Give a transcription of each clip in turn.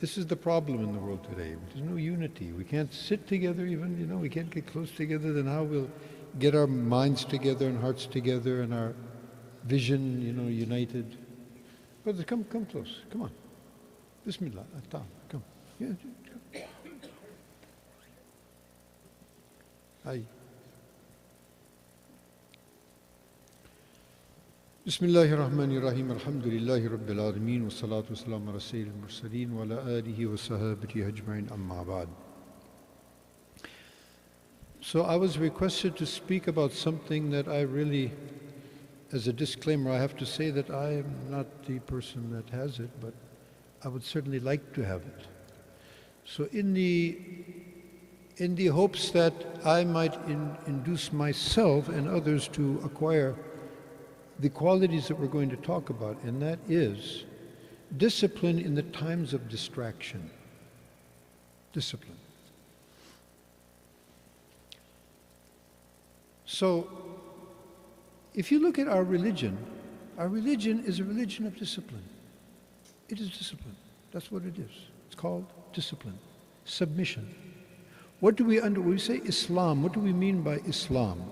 this is the problem in the world today. There's no unity. We can't sit together even, we can't get close together. Then how we'll get our minds together and hearts together and our vision, united. Brothers, come close. Come on. Bismillah. Come. Yeah, come. Hi. Bismillahir Rahmanir Rahim. Alhamdulillahi Rabbil Alameen. Wa salatu wa salam ala Sayyidil Mursaleen wa ala alihi wa sahabati ajma'in amma ba'd. So I was requested to speak about something that I really, as a disclaimer, I have to say that I am not the person that has it, but I would certainly like to have it. So in the hopes that I might induce myself and others to acquire the qualities that we're going to talk about, and that is discipline in the times of distraction. Discipline. So, if you look at our religion is a religion of discipline. It is discipline. That's what it is. It's called discipline. Submission. What do we say Islam? What do we mean by Islam?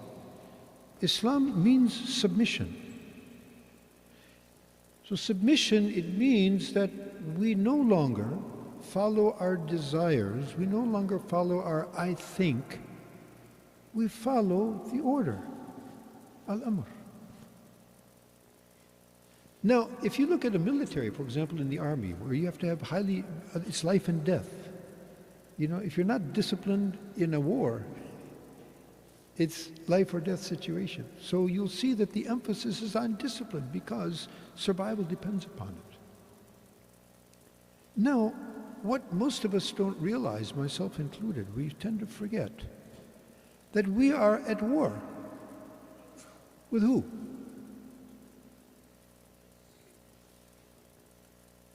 Islam means submission. So submission, it means that we no longer follow our desires, we no longer follow our I think, we follow the order, al-amr. Now, if you look at a military, for example, in the army, where you have to have it's life and death. If you're not disciplined in a war, it's life or death situation. So you'll see that the emphasis is on discipline because survival depends upon it. Now, what most of us don't realize, myself included, we tend to forget that we are at war. With who?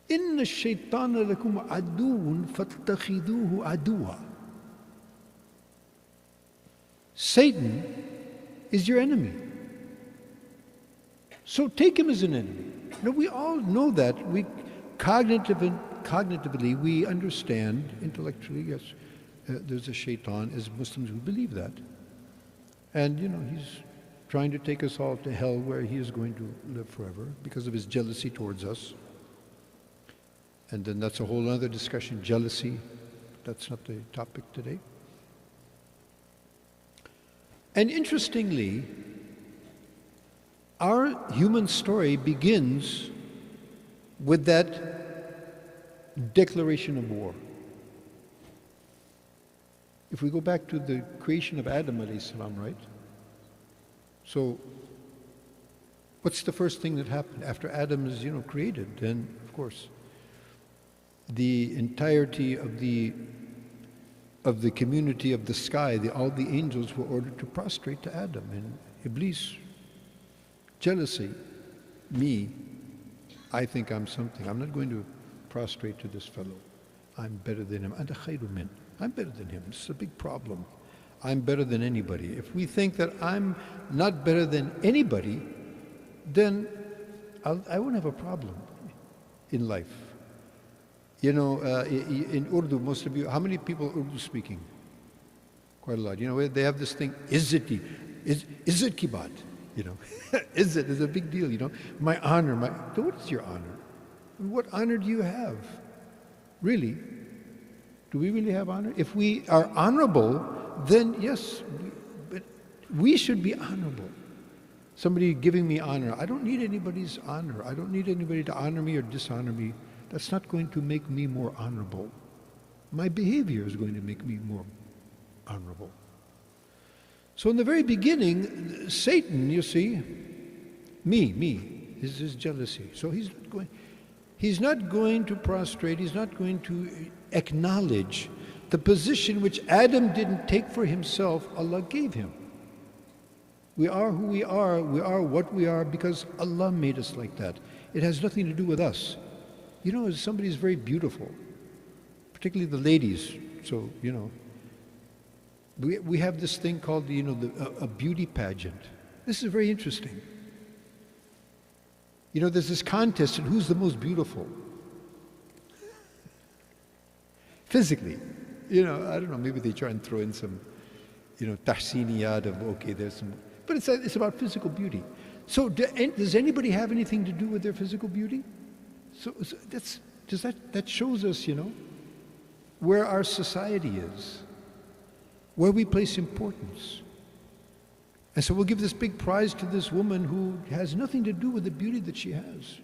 Inna ash-shaytana lakum aduwwun fattakhiduhu aduwwa. Satan is your enemy. So take him as an enemy. Now we all know that. We cognitively we understand, intellectually, yes, there's a shaitan. As Muslims, we believe that. And he's trying to take us all to hell where he is going to live forever because of his jealousy towards us. And then that's a whole other discussion, jealousy. That's not the topic today. And interestingly, our human story begins with that declaration of war. If we go back to the creation of Adam alayhi salam, right? So, what's the first thing that happened after Adam is, created? Then, of course, the entirety of the community of the sky, all the angels were ordered to prostrate to Adam. And Iblis, jealousy, me, I think I'm something. I'm not going to prostrate to this fellow. I'm better than him. Anta khayru min. I'm better than him. This is a big problem. I'm better than anybody. If we think that I'm not better than anybody, then I won't have a problem in life. In Urdu, most of you, how many people are Urdu speaking? Quite a lot. They have this thing, izzati, izzat ki baat, Izzat is a big deal, My honor, what is your honor? What honor do you have? Really? Do we really have honor? If we are honorable, then yes, but we should be honorable. Somebody giving me honor, I don't need anybody's honor. I don't need anybody to honor me or dishonor me. That's not going to make me more honorable. My behavior is going to make me more honorable. So in the very beginning, Satan, you see, me, is his jealousy. So he's not going to prostrate, he's not going to acknowledge the position which Adam didn't take for himself, Allah gave him. We are who we are what we are because Allah made us like that. It has nothing to do with us. Somebody's very beautiful, particularly the ladies. So, we have this thing called, a beauty pageant. This is very interesting. There's this contest in who's the most beautiful. physically. You know, I don't know, maybe they try and throw in some, you know, tahsiniyat of, okay, there's some, but it's about physical beauty. So does anybody have anything to do with their physical beauty? So that shows us, you know, where our society is, where we place importance. And so we'll give this big prize to this woman who has nothing to do with the beauty that she has.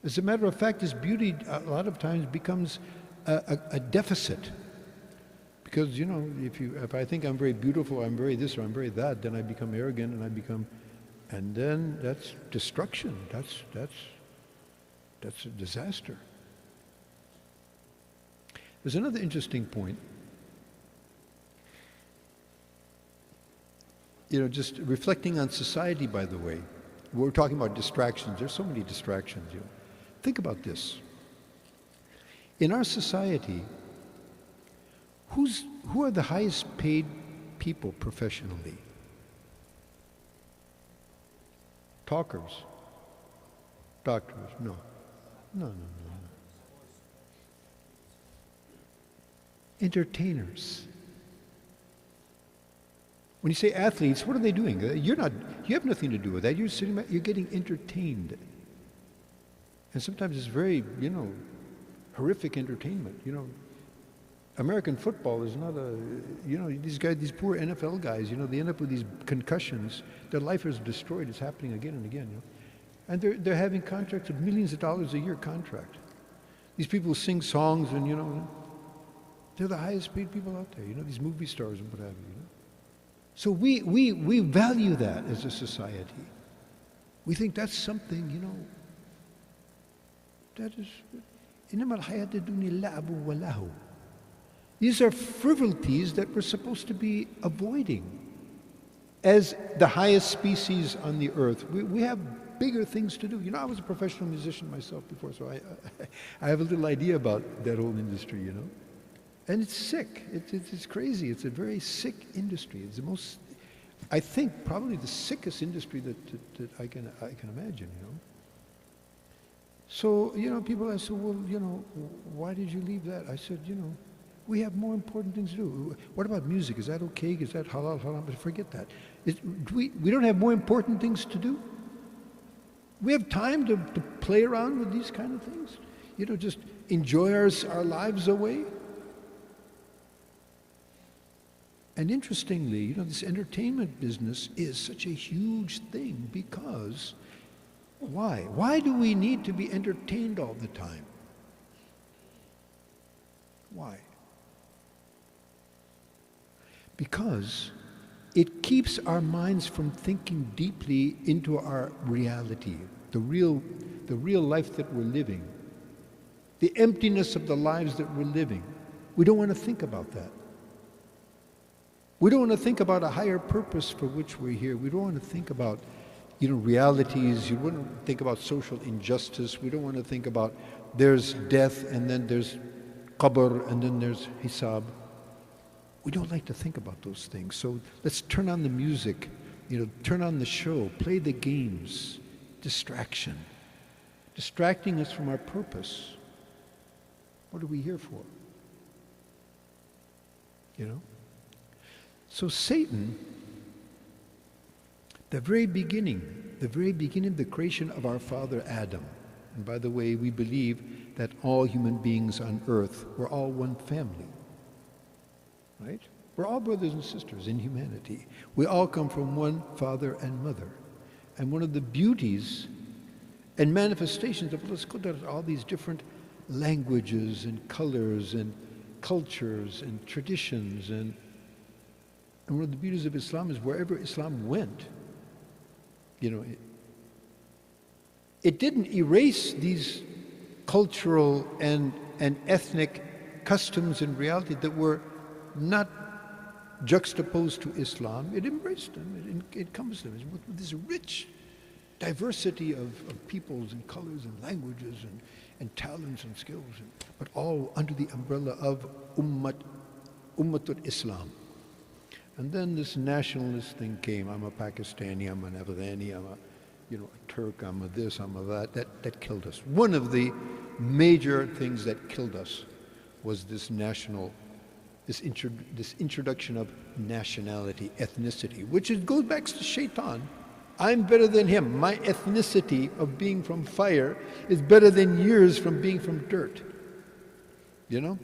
As a matter of fact, this beauty a lot of times becomes a deficit. Because, you know, if I think I'm very beautiful, I'm very this or I'm very that, then I become arrogant and then that's destruction. That's a disaster. There's another interesting point. You know, just reflecting on society, by the way. We're talking about distractions. There's so many distractions. You know. Think about this. In our society, who are the highest paid people professionally? Talkers. Doctors. No. Entertainers. When you say athletes, what are they doing? You have nothing to do with that. You're getting entertained. And sometimes it's very, you know, horrific entertainment. You know, American football is not you know, these poor NFL guys, you know, they end up with these concussions. Their life is destroyed. It's happening again and again, you know. And they're having contracts of millions of dollars a year contract. These people sing songs and, you know, they're the highest paid people out there, you know, these movie stars and what have you, you know. So we value that as a society. We think that's something, you know, that is, إنما الحياة الدنيا لعب ولهو. These are frivolities that we're supposed to be avoiding. As the highest species on the earth, we have bigger things to do. You know, I was a professional musician myself before, so I have a little idea about that whole industry, you know. And it's sick. It's crazy. It's a very sick industry. It's the most, I think, probably the sickest industry that I can imagine, you know. So, you know, people ask, well, you know, why did you leave that? I said, you know, we have more important things to do. What about music? Is that okay? Is that halal, haram? But forget that. We don't have more important things to do? We have time to play around with these kind of things? You know, just enjoy our lives away? And interestingly, you know, this entertainment business is such a huge thing because why? Why do we need to be entertained all the time? Why? Because it keeps our minds from thinking deeply into our reality, the real life that we're living, the emptiness of the lives that we're living. We don't want to think about that. We don't want to think about a higher purpose for which we're here. We don't want to think about, you know, realities. You wouldn't think about social injustice. We don't want to think about there's death and then there's qabr and then there's hisab. We don't like to think about those things. So let's turn on the music, you know, turn on the show, play the games. Distraction. Distracting us from our purpose. What are we here for? You know? So Satan, the very beginning of the creation of our father Adam, and by the way, we believe that all human beings on earth, we're all one family, right? We're all brothers and sisters in humanity. We all come from one father and mother. And one of the beauties and manifestations of Allah's Qudrat are all these different languages and colors and cultures and traditions and one of the beauties of Islam is wherever Islam went, you know, it didn't erase these cultural and ethnic customs and reality that were not juxtaposed to Islam. It embraced them, it encompassed them with this rich diversity of peoples and colors and languages and talents and skills, but all under the umbrella of Ummatul Islam. And then this nationalist thing came. I'm a Pakistani, I'm an Afghani, I'm a Turk, I'm a this, I'm a that. That killed us. One of the major things that killed us was this this introduction of nationality, ethnicity, which goes back to Shaitan. I'm better than him. My ethnicity of being from fire is better than yours from being from dirt. You know?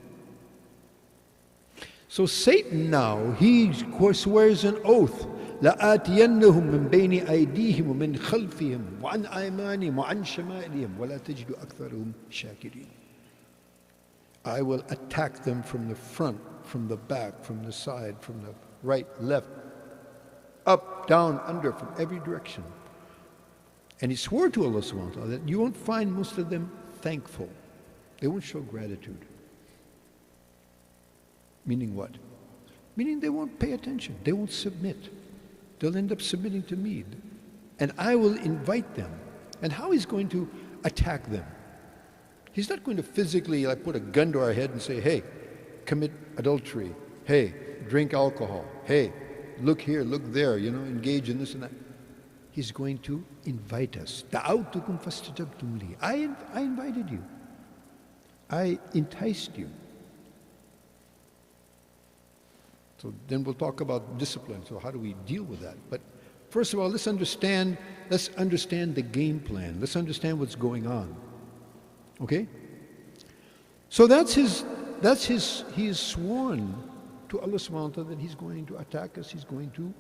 So Satan now, he swears an oath. لآتينهم من بين أيديهم ومن خلفهم وعن أيمانهم وعن شمائلهم ولا تجد أكثرهم شاكرين. I will attack them from the front, from the back, from the side, from the right, left, up, down, under, from every direction. And he swore to Allah subhanahu wa ta'ala that you won't find most of them thankful. They won't show gratitude. Meaning what? Meaning they won't pay attention. They won't submit. They'll end up submitting to me. And I will invite them. And how he's going to attack them? He's not going to physically put a gun to our head and say, hey, commit adultery. Hey, drink alcohol. Hey, look here, look there, engage in this and that. He's going to invite us. دَعَوْتُكُمْ فَاسْتَجَبْتُمْ لِي. I invited you. I enticed you. So then we'll talk about discipline. So how do we deal with that? But first of all, let's understand the game plan. Let's understand what's going on. Okay? So he is sworn to Allah subhanahu wa ta'ala that he's going to attack us, he's going to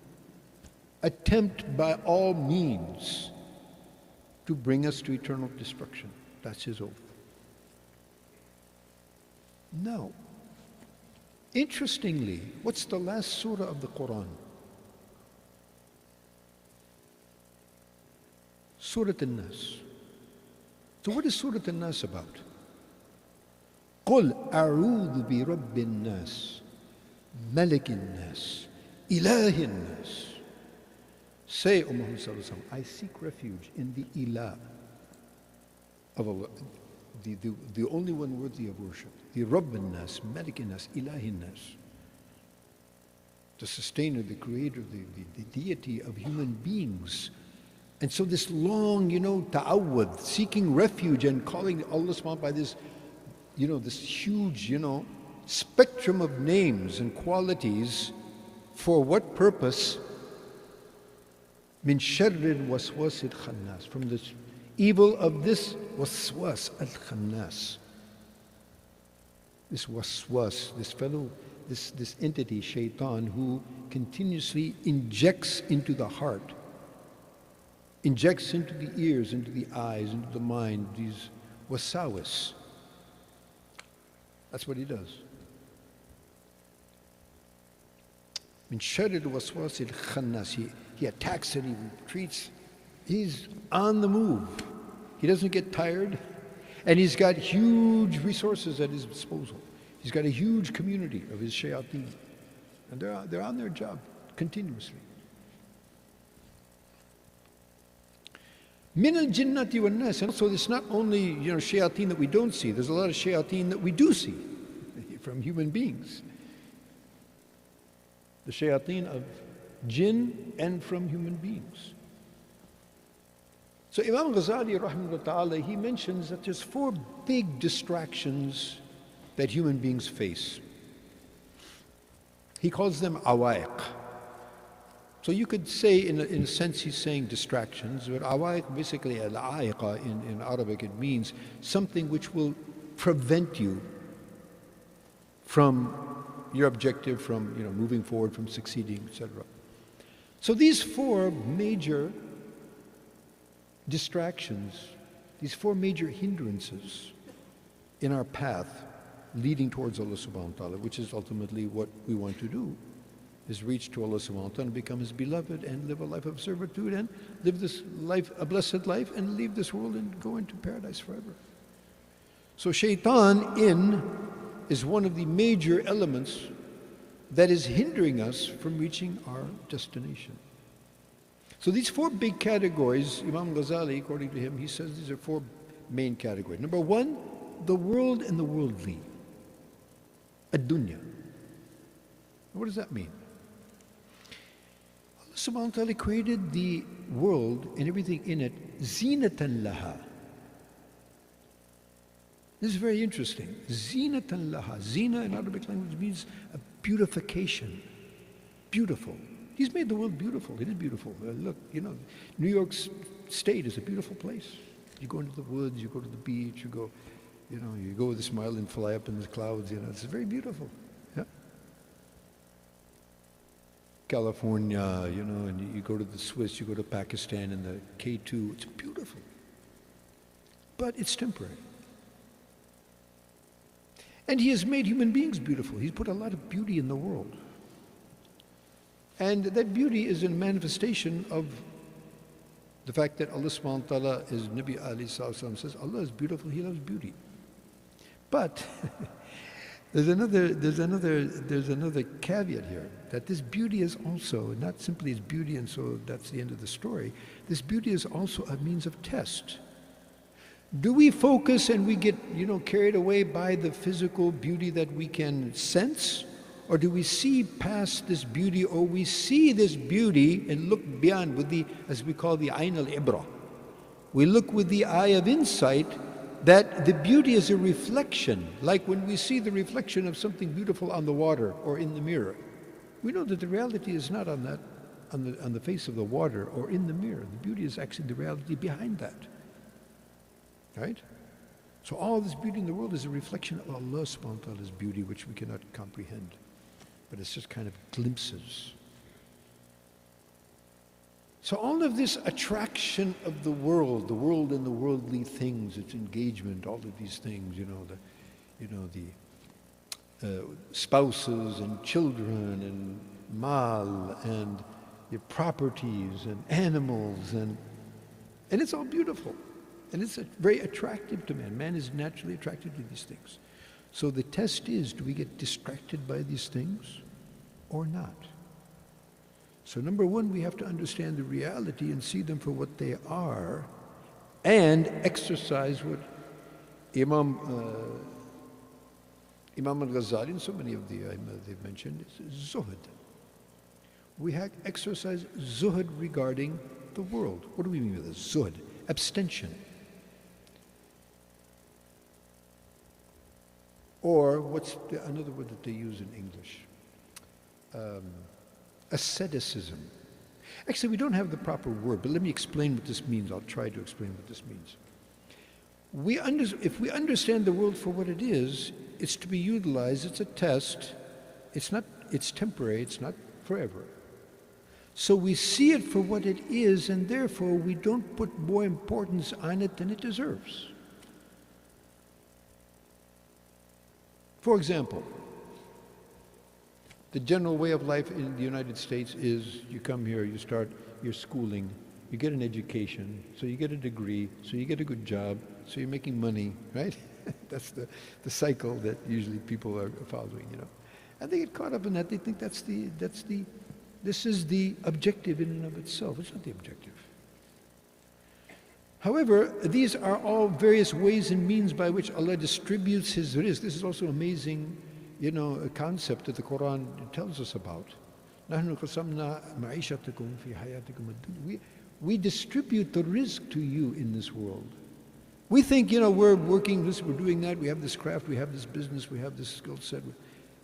attempt by all means to bring us to eternal destruction. That's his oath. Now, interestingly, what's the last surah of the Quran? Surah An-Nas. So what is Surah An-Nas about? قُلْ أَعُوذُ بِرَبِّ النَّاسِ مَلِكِ النَّاسِ إِلَهِ النَّاسِ. Say, O Muhammad sallallahu alaihi wasallam, I seek refuge in the Ilah of Allah, the only one worthy of worship, the Rabb al-Nas, Malik al-Nas, Ilahi al-Nas, the sustainer, the creator, the deity of human beings. And so this long, ta'awwud, seeking refuge and calling Allah subhanahu by this, this huge, spectrum of names and qualities. For what purpose? Min sharril waswasil khannas, from the evil of this waswas al-khannas. This waswas, this entity, Shaitan, who continuously injects into the heart, injects into the ears, into the eyes, into the mind, these wasawis. That's what he does. Min sharril waswasil khannas. He attacks it, he retreats. He's on the move. He doesn't get tired. And he's got huge resources at his disposal. He's got a huge community of his shayateen. And they're on their job continuously. Min al-jinnati wan-nas. And also it's not only shayateen that we don't see. There's a lot of shayateen that we do see from human beings. The shayateen of jinn and from human beings. So Imam Ghazali rahimahullah ta'ala, he mentions that there's 4 big distractions that human beings face. He calls them awaiq. So you could say, in a sense, he's saying distractions, but awaiq, basically al-aiqa in Arabic, it means something which will prevent you from your objective, from moving forward, from succeeding, etc. So these 4 major distractions, these 4 major hindrances in our path leading towards Allah subhanahu wa ta'ala, which is ultimately what we want to do, is reach to Allah subhanahu wa ta'ala and become His beloved and live a life of servitude and live this life, a blessed life, and leave this world and go into paradise forever. So Shaitan is one of the major elements that is hindering us from reaching our destination. So these 4 big categories, Imam Ghazali, according to him, he says these are 4 main categories. Number 1, the world and the worldly. Ad-dunya. What does that mean? Allah subhanahu wa ta'ala created the world and everything in it zinatan laha. This is very interesting. Zinatan laha. Zina in Arabic language means a beautification. Beautiful. He's made the world beautiful. It is beautiful. Look, New York State is a beautiful place. You go into the woods, you go to the beach, you go with a smile and fly up in the clouds, it's very beautiful. Yeah. California, and you go to the Swiss, you go to Pakistan and the K2, it's beautiful. But it's temporary. And He has made human beings beautiful. He's put a lot of beauty in the world. And that beauty is a manifestation of the fact that Allah subhanahu wa ta'ala, as Nabi alayhi sallam says, Allah is beautiful, He loves beauty. But there's another caveat here, that this beauty is also not simply as beauty and so that's the end of the story. This beauty is also a means of test. Do we focus and we get, carried away by the physical beauty that we can sense? Or do we see past this beauty, or we see this beauty and look beyond with the, as we call the ayn al-ibra. We look with the eye of insight that the beauty is a reflection, like when we see the reflection of something beautiful on the water or in the mirror. We know that the reality is not on the face of the water or in the mirror. The beauty is actually the reality behind that. Right? So all this beauty in the world is a reflection of Allah subhanahu wa ta'ala's beauty, which we cannot comprehend. But it's just kind of glimpses. So all of this attraction of the world and the worldly things, its engagement, all of these things, the spouses and children and mal and your properties and animals and it's all beautiful. And it's very attractive to man. Man is naturally attracted to these things. So the test is, do we get distracted by these things or not? So number one, we have to understand the reality and see them for what they are and exercise what Imam al-Ghazali and so many of the they've mentioned is zuhud. We have exercise zuhud regarding the world. What do we mean by this? Zuhud, abstention. Or what's another word that they use in English? Asceticism. Actually, we don't have the proper word, but let me explain what this means. I'll try to explain what this means. If we understand the world for what it is, it's to be utilized, it's a test, it's temporary, it's not forever. So we see it for what it is, and therefore we don't put more importance on it than it deserves. For example, the general way of life in the United States is you come here, you start your schooling, you get an education, so you get a degree, so you get a good job, so you're making money, right? That's the cycle that usually people are following, And they get caught up in that. They think this is the objective in and of itself. It's not the objective. However, these are all various ways and means by which Allah distributes His rizq. This is also amazing, a concept that the Quran tells us about. We distribute the rizq to you in this world. We think, we're working this, we're doing that, we have this craft, we have this business, we have this skill set,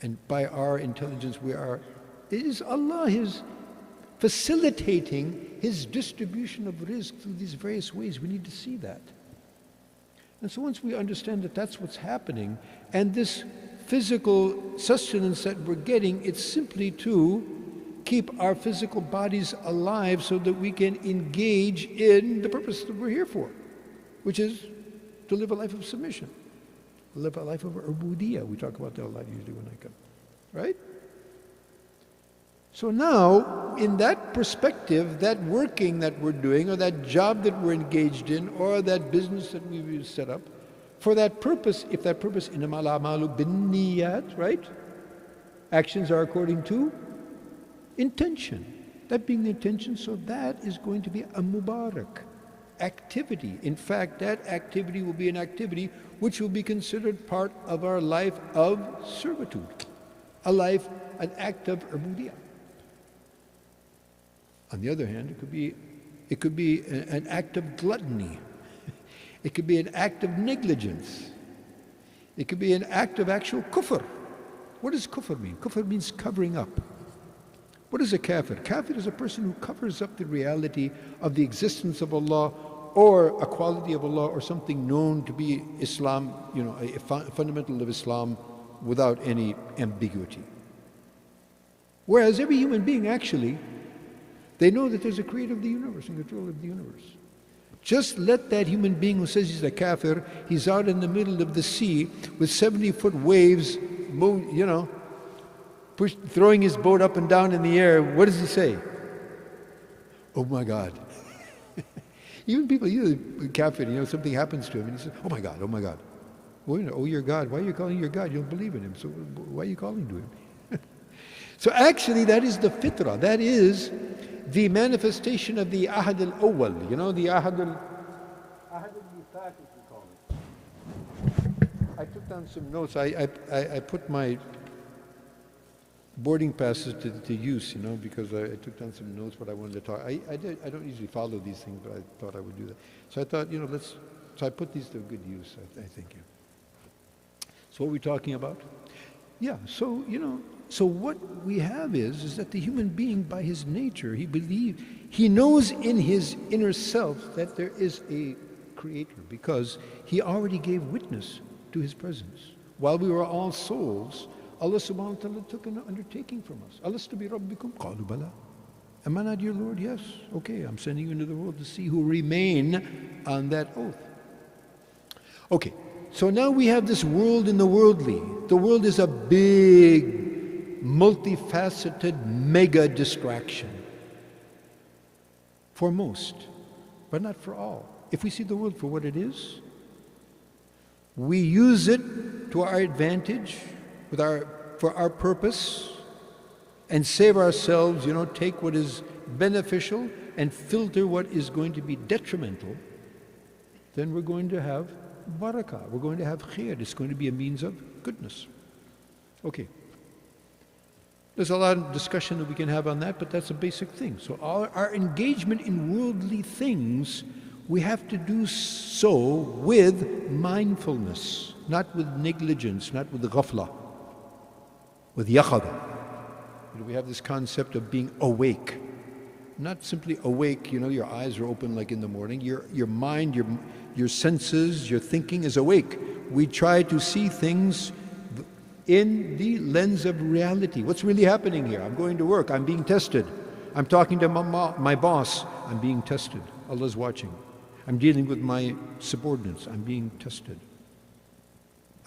and by our intelligence it is Allah, His facilitating His distribution of rizq through these various ways. We need to see that. And so once we understand that that's what's happening, and this physical sustenance that we're getting, it's simply to keep our physical bodies alive so that we can engage in the purpose that we're here for, which is to live a life of submission, live a life of ubudiyah. We talk about that a lot usually when I come, right? So now, in that perspective, that working that we're doing, or that job that we're engaged in, or that business that we've set up, for that purpose, if that purpose, innamal a'malu binniyat, right? Actions are according to intention. That being the intention, so that is going to be a mubarak activity. In fact, that activity will be an activity which will be considered part of our life of servitude, an act of ubudiyah. On the other hand, it could be an act of gluttony. It could be an act of negligence. It could be an act of actual kufr. What does kufr mean? Kufr means covering up. What is a kafir? Kafir is a person who covers up the reality of the existence of Allah or a quality of Allah or something known to be Islam, a fundamental of Islam without any ambiguity. Whereas every human being actually, they know that there's a creator of the universe and control of the universe. Just let that human being who says he's a kafir, he's out in the middle of the sea with 70-foot waves, throwing his boat up and down in the air. What does he say? Oh my God. Even people, kafir, something happens to him and he says, oh my God, oh my God. Well, oh, your God. Why are you calling your God? You don't believe in him. So why are you calling to him? So actually that is the fitrah. That is the manifestation of the ahad al-awwal. The ahad al-mithaq, as we call it. I took down some notes. I put my boarding passes to use, because I took down some notes what I wanted to talk. I don't usually follow these things, but I thought I would do that. So I thought, so I put these to good use, I think. So what are we talking about? Yeah, so, so what we have is that the human being by his nature, he knows in his inner self that there is a creator because he already gave witness to his presence. While we were all souls, Allah subhanahu wa ta'ala took an undertaking from us. Alastu bi rabbikum? Qalu bala. Am I not your Lord? Yes. Okay, I'm sending you into the world to see who remain on that oath. Okay, so now we have this world in the worldly. The world is a big, multifaceted, mega distraction. For most, but not for all. If we see the world for what it is, we use it to our advantage, for our purpose, and save ourselves, take what is beneficial and filter what is going to be detrimental, then we're going to have barakah, we're going to have khair, it's going to be a means of goodness. Okay. There's a lot of discussion that we can have on that, but that's a basic thing. So our engagement in worldly things, we have to do so with mindfulness, not with negligence, not with ghafla. With yaqada. We have this concept of being awake. Not simply awake, your eyes are open like in the morning. Your mind, your senses, your thinking is awake. We try to see things in the lens of reality. What's really happening here? I'm going to work, I'm being tested. I'm talking to my boss, I'm being tested. Allah's watching. I'm dealing with my subordinates, I'm being tested.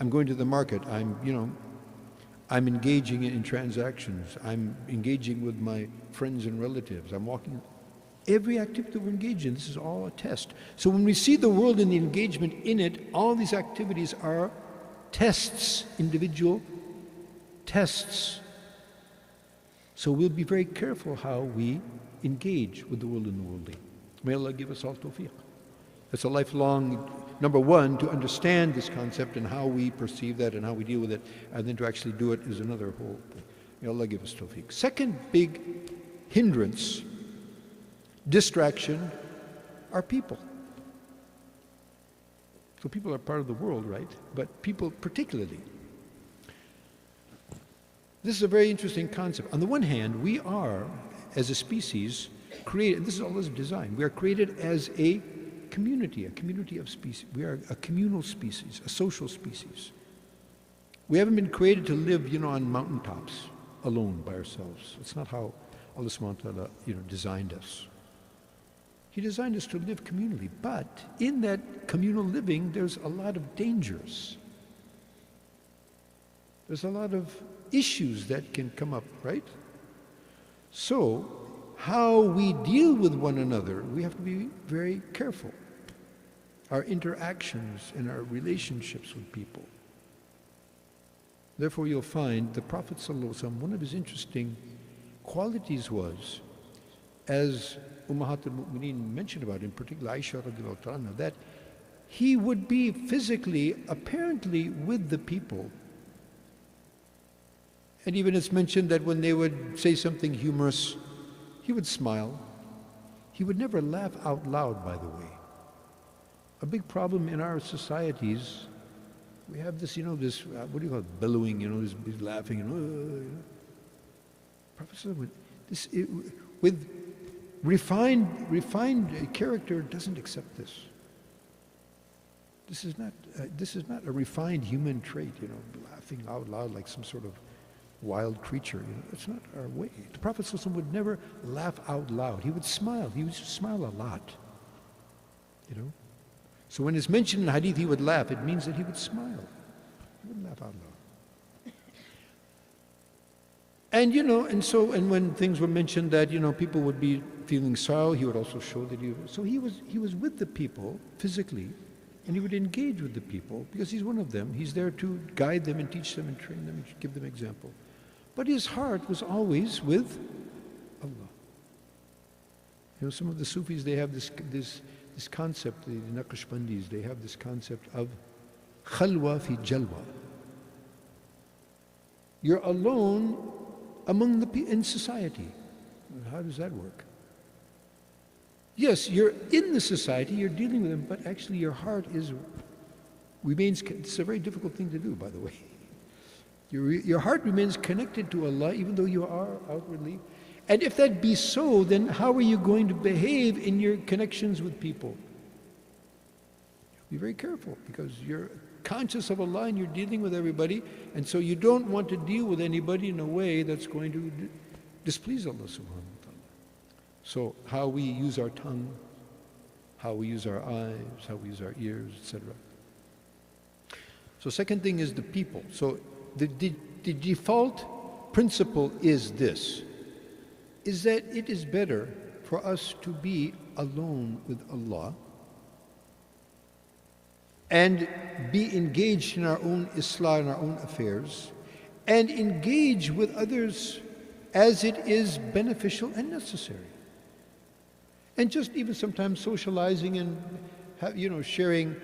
I'm going to the market, I'm engaging in transactions. I'm engaging with my friends and relatives. I'm walking. Every activity we're engaged in, this is all a test. So when we see the world and the engagement in it, all these activities are tests, individual tests. So we'll be very careful how we engage with the world and the worldly. May Allah give us all tawfiq. It's a lifelong, number one, to understand this concept and how we perceive that and how we deal with it, and then to actually do it is another whole thing. May Allah give us tawfiq. Second big hindrance, distraction, are people. So people are part of the world, right? But people particularly. This is a very interesting concept. On the one hand, we are, as a species, created, this is Allah's design, we are created as a community of species. We are a communal species, a social species. We haven't been created to live, on mountaintops alone by ourselves. It's not how Allah subhanahu wa ta'ala, designed us. He designed us to live communally, but in that communal living, there's a lot of dangers. There's a lot of issues that can come up, right? So, how we deal with one another, we have to be very careful. Our interactions and our relationships with people. Therefore you'll find the Prophet ﷺ, one of his interesting qualities was, as Ummahat al-Mu'mineen mentioned about, in particular Aisha radiallahu anha, that he would be physically, apparently with the people. And even it's mentioned that when they would say something humorous, he would smile. He would never laugh out loud, by the way. A big problem in our societies, We have this, this, what do you call it, bellowing, this laughing, Prophet ﷺ, with refined character doesn't accept this. This is not a refined human trait, laughing out loud like some sort of wild creature. It's not our way. The Prophet ﷺ would never laugh out loud. He would smile. He would smile a lot. So when it's mentioned in hadith, he would laugh. It means that he would smile. He wouldn't laugh out loud. And when things were mentioned that people would be feeling sorrow, he would also show that he was with the people physically, and he would engage with the people because he's one of them. He's there to guide them and teach them and train them and give them example. But his heart was always with Allah. Some of the Sufis, they have this concept, the Naqshbandis, they have this concept of khalwa fi jalwa. You're alone among in society. How does that work? Yes, you're in the society, you're dealing with them, but actually your heart remains, it's a very difficult thing to do, by the way. Your heart remains connected to Allah even though you are outwardly. And if that be so, then how are you going to behave in your connections with people? Be very careful, because you're conscious of Allah and you're dealing with everybody, and so you don't want to deal with anybody in a way that's going to displease Allah subhanahu wa ta'ala. So how we use our tongue, how we use our eyes, how we use our ears, etc. So second thing is the people. So the default principle is this, is that it is better for us to be alone with Allah and be engaged in our own islah and our own affairs, and engage with others as it is beneficial and necessary. And just even sometimes socializing and sharing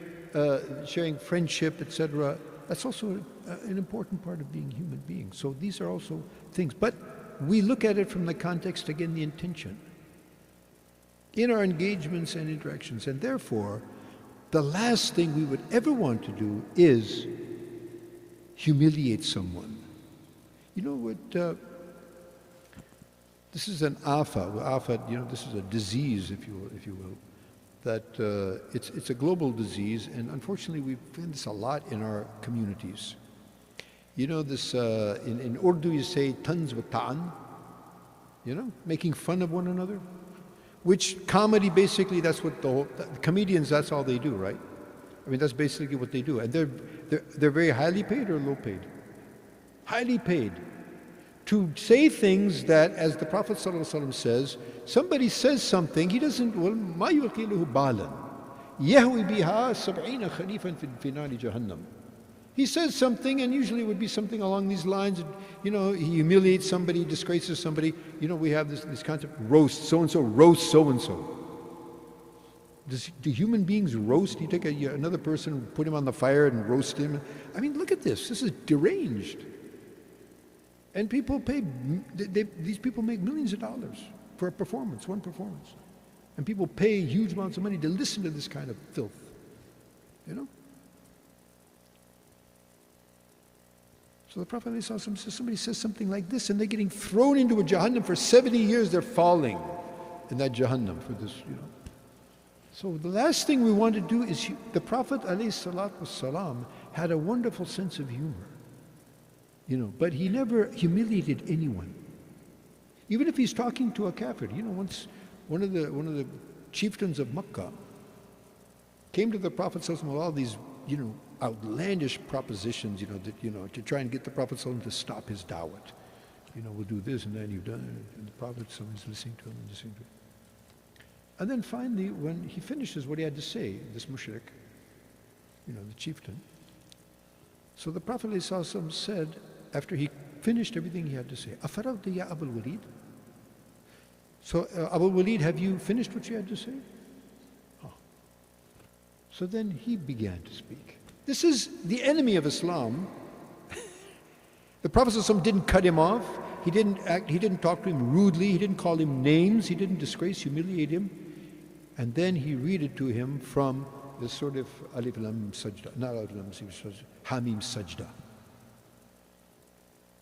friendship, etc. That's also an important part of being human beings. So these are also things. But we look at it from the context, again, the intention in our engagements and interactions. And therefore, the last thing we would ever want to do is humiliate someone. You know what? This is an afa. This is a disease, if you will. That it's a global disease, and unfortunately we find this a lot in our communities. This in Urdu you say tans wa ta'an, making fun of one another. Which comedy, basically, that's what the comedians, that's all they do, right? I mean, that's basically what they do. And they're very highly paid or low paid? Highly paid. To say things that, as the Prophet ﷺ says, somebody says something, he doesn't, مَا يُلْقِي لَهُ بَالًا يَهْوِي بِهَا سَبْعِينَ خَلِيفًا فِي نَارِ جَهَنَّمَ. He says something, and usually it would be something along these lines. He humiliates somebody, disgraces somebody. We have this concept, roast, so-and-so roast so-and-so. Do human beings roast? You take another person, put him on the fire and roast him. I mean, look at this. This is deranged. And people pay, these people make millions of dollars for a performance, one performance. And people pay huge amounts of money to listen to this kind of filth. So the Prophet ﷺ says, somebody says something like this, and they're getting thrown into a Jahannam for 70 years, they're falling in that Jahannam for this, So the last thing we want to do is, the Prophet ﷺ had a wonderful sense of humor, but he never humiliated anyone. Even if he's talking to a kafir. Once one of the chieftains of Makkah came to the Prophet ﷺ with all these, outlandish propositions, to try and get the Prophet ﷺ to stop his da'wat. We'll do this and then you've done it. And the Prophet ﷺ is listening to him and listening to him. And then finally, when he finishes what he had to say, this mushrik, the chieftain, so the Prophet ﷺ said, after he finished everything he had to say, أَفَرَغْتَ يَا أَبَا الْوَلِيدِ? So, Abu Walid, have you finished what you had to say? Oh. So then he began to speak. This is the enemy of Islam. The Prophet ﷺ didn't cut him off. He didn't talk to him rudely. He didn't call him names. He didn't disgrace, humiliate him. And then he read it to him from this sort of Alif Lam Sajda, not Alif Lam Sajda, Hamim Sajda.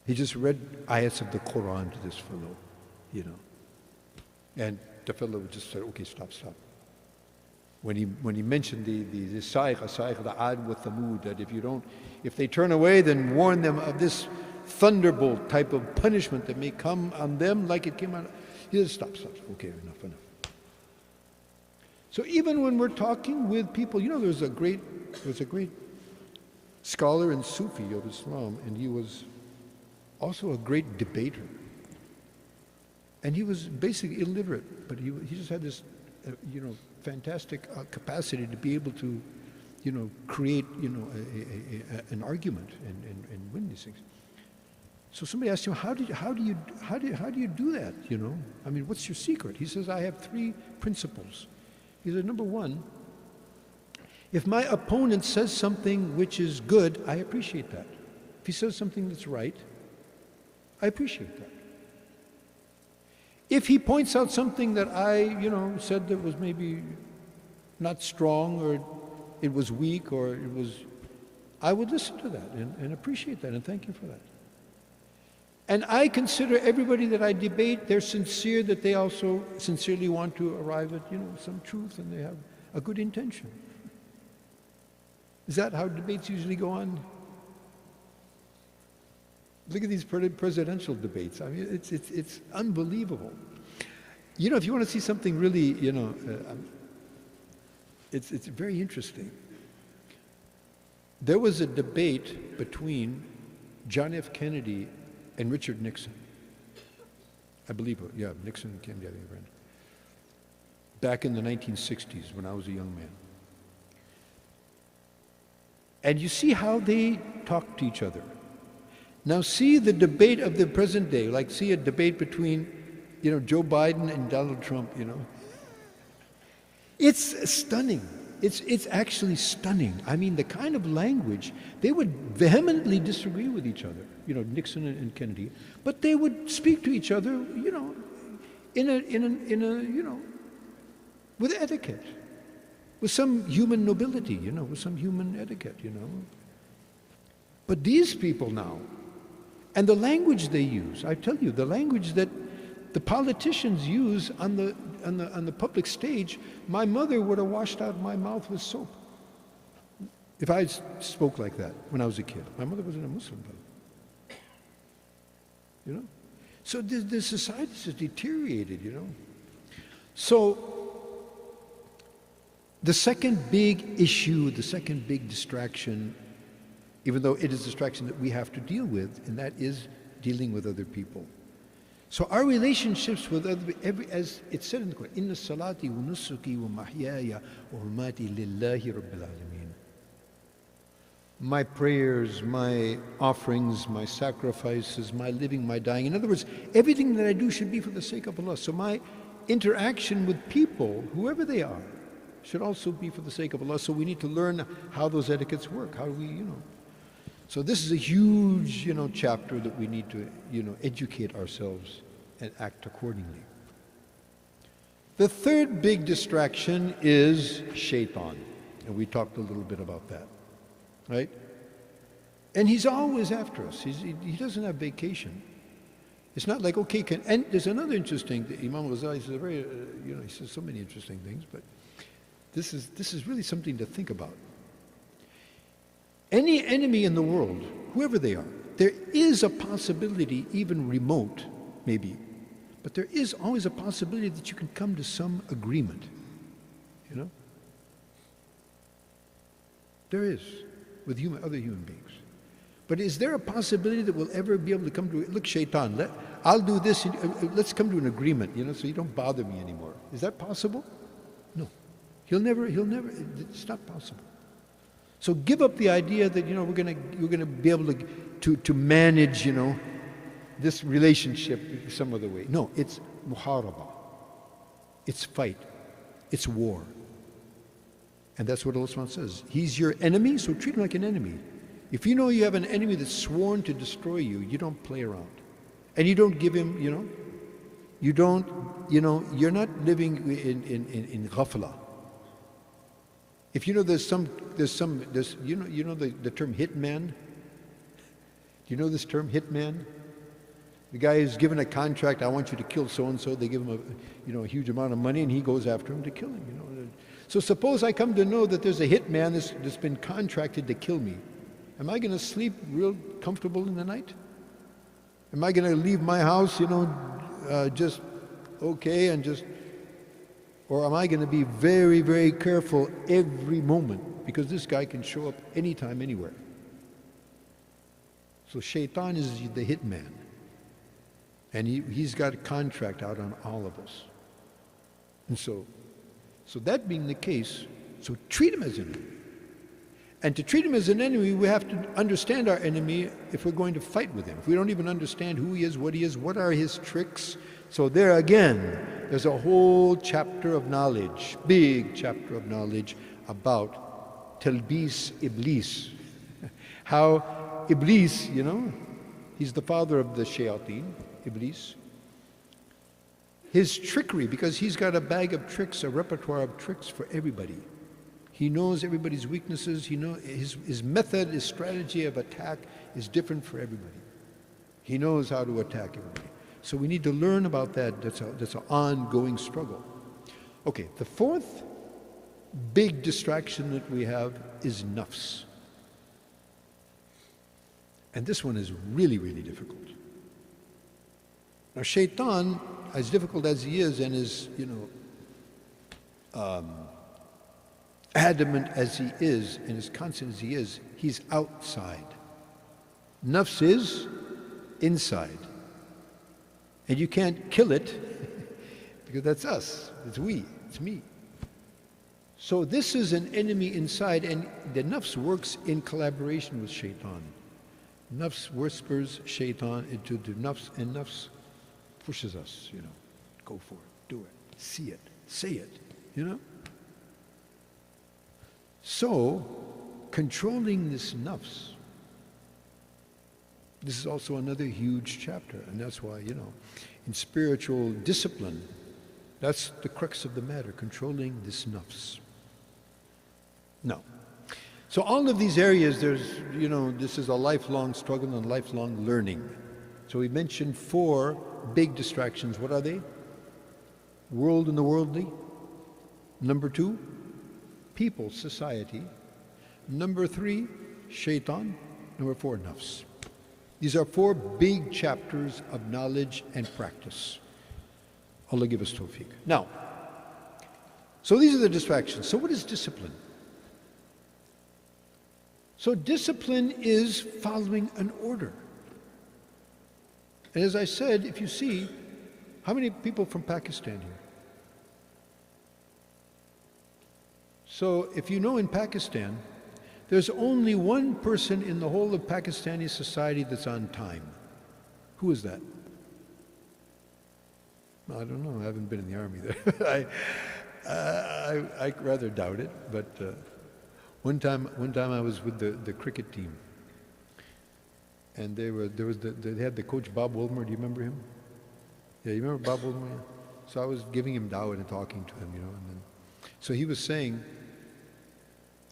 He just read ayats of the Quran to this fellow, you know. And the fellow just said, okay, stop. When he mentioned the Shaykh, the Ad with Thamud, that if they turn away, then warn them of this thunderbolt type of punishment that may come on them like it came on. He said, stop. Okay, enough. So even when we're talking with people, you know, there's a great scholar and Sufi of Islam, and he was also a great debater. And he was basically illiterate, but he just had this, fantastic capacity to be able to, create, an argument and win these things. So somebody asked him, how do you do that? I mean, what's your secret? He says, I have 3 principles. He said, number 1, if my opponent says something which is good, I appreciate that. If he says something that's right, I appreciate that. If he points out something that I, said that was maybe not strong, or it was weak, or I would listen to that and appreciate that and thank you for that. And I consider everybody that I debate, they're sincere, that they also sincerely want to arrive at, some truth, and they have a good intention. Is that how debates usually go on? Look at these presidential debates. I mean, it's unbelievable. If you want to see something really, it's very interesting. There was a debate between John F. Kennedy and Richard Nixon. I believe, Nixon and Kennedy, I think, right? Back in the 1960s when I was a young man. And you see how they talk to each other. Now see the debate of the present day, like see a debate between, Joe Biden and Donald Trump, It's stunning. It's actually stunning. I mean, the kind of language, they would vehemently disagree with each other, Nixon and Kennedy, but they would speak to each other, with etiquette, with some human nobility, with some human etiquette, But these people now, and the language they use, I tell you, the language that the politicians use on the public stage, my mother would have washed out my mouth with soap if I spoke like that when I was a kid. My mother wasn't a Muslim, but, So the society has deteriorated, So the second big issue, the second big distraction, even though it is a distraction that we have to deal with, and that is dealing with other people. So our relationships with other, as it said in the Quran, Inna salati wa nusuki wa mahyaya wa humati lillahi rabbil alameen. My prayers, my offerings, my sacrifices, my living, my dying. In other words, everything that I do should be for the sake of Allah. So my interaction with people, whoever they are, should also be for the sake of Allah. So we need to learn how those etiquettes work, how we, So this is a huge, chapter that we need to, educate ourselves and act accordingly. The third big distraction is shaitan, and we talked a little bit about that, right? And he's always after us. He doesn't have vacation. It's not like, okay, and there's another interesting thing. Imam Ghazali says he says so many interesting things, but this is really something to think about. Any enemy in the world, whoever they are, there is a possibility, even remote, maybe, but there is always a possibility that you can come to some agreement, There is, with other human beings. But is there a possibility that we'll ever be able to come to, look, shaitan, I'll do this, let's come to an agreement, so you don't bother me anymore. Is that possible? No. He'll never, it's not possible. So give up the idea that we're going to be able to manage this relationship some other way. No, it's muharaba. It's fight. It's war. And that's what Allah says. He's your enemy, so treat him like an enemy. If you know you have an enemy that's sworn to destroy you, you don't play around. And you don't give him, you don't, you're not living in ghafla. If you know you know the term hitman? Do you know this term, hitman? The guy is given a contract, I want you to kill so-and-so, they give him a huge amount of money and he goes after him to kill him, So suppose I come to know that there's a hitman that's been contracted to kill me. Am I going to sleep real comfortable in the night? Am I going to leave my house, just okay or am I going to be very, very careful every moment? Because this guy can show up anytime, anywhere. So Shaitan is the hitman. And he's got a contract out on all of us. And so that being the case, so treat him as an enemy. And to treat him as an enemy, we have to understand our enemy if we're going to fight with him. If we don't even understand who he is, what are his tricks. So there again, there's a whole chapter of knowledge, big chapter of knowledge about Talbis Iblis. How Iblis, he's the father of the shayateen, Iblis. His trickery, because he's got a bag of tricks, a repertoire of tricks for everybody. He knows everybody's weaknesses. He knows his method, his strategy of attack is different for everybody. He knows how to attack everybody. So we need to learn about that. That's an ongoing struggle. Okay, the fourth big distraction that we have is nafs. And this one is really, really difficult. Now, Shaitan, as difficult as he is and as, adamant as he is and as constant as he is, he's outside. Nafs is inside. And you can't kill it because that's us, it's we, it's me. So this is an enemy inside, and the nafs works in collaboration with Shaitan. Nafs whispers Shaitan into the nafs, and nafs pushes us, go for it, do it, see it, say it, So, controlling this nafs, this is also another huge chapter, and that's why, in spiritual discipline, that's the crux of the matter, controlling this nafs. Now, so all of these areas, this is a lifelong struggle and lifelong learning. So we mentioned 4 big distractions. What are they? World and the worldly. Number 2, people, society. Number 3, Shaitan. Number 4, nafs. These are 4 big chapters of knowledge and practice. Allah give us tawfiq. Now, so these are the distractions. So what is discipline? So discipline is following an order. And as I said, if you see, how many people from Pakistan here? So if you know in Pakistan, there's only one person in the whole of Pakistani society that's on time. Who is that? I don't know, I haven't been in the army there. I rather doubt it, but one time I was with the cricket team. And they had the coach Bob Wilmer. Do you remember him? Yeah, you remember Bob Wilmer? Yeah. So I was giving him dawah and talking to him, and then, so he was saying,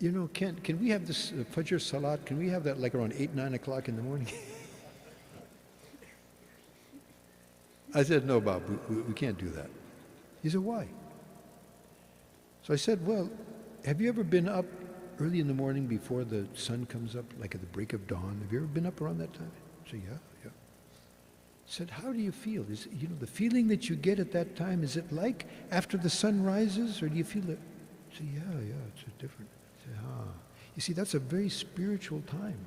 can we have this Fajr Salat? Can we have that like around 8, 9 o'clock in the morning? I said, no, Bob, we can't do that. He said, why? So I said, well, have you ever been up early in the morning before the sun comes up, like at the break of dawn? Have you ever been up around that time? I said, yeah. I said, how do you feel? Is the feeling that you get at that time, is it like after the sun rises, or do you feel it? I said, yeah, it's different. I said, You see, that's a very spiritual time.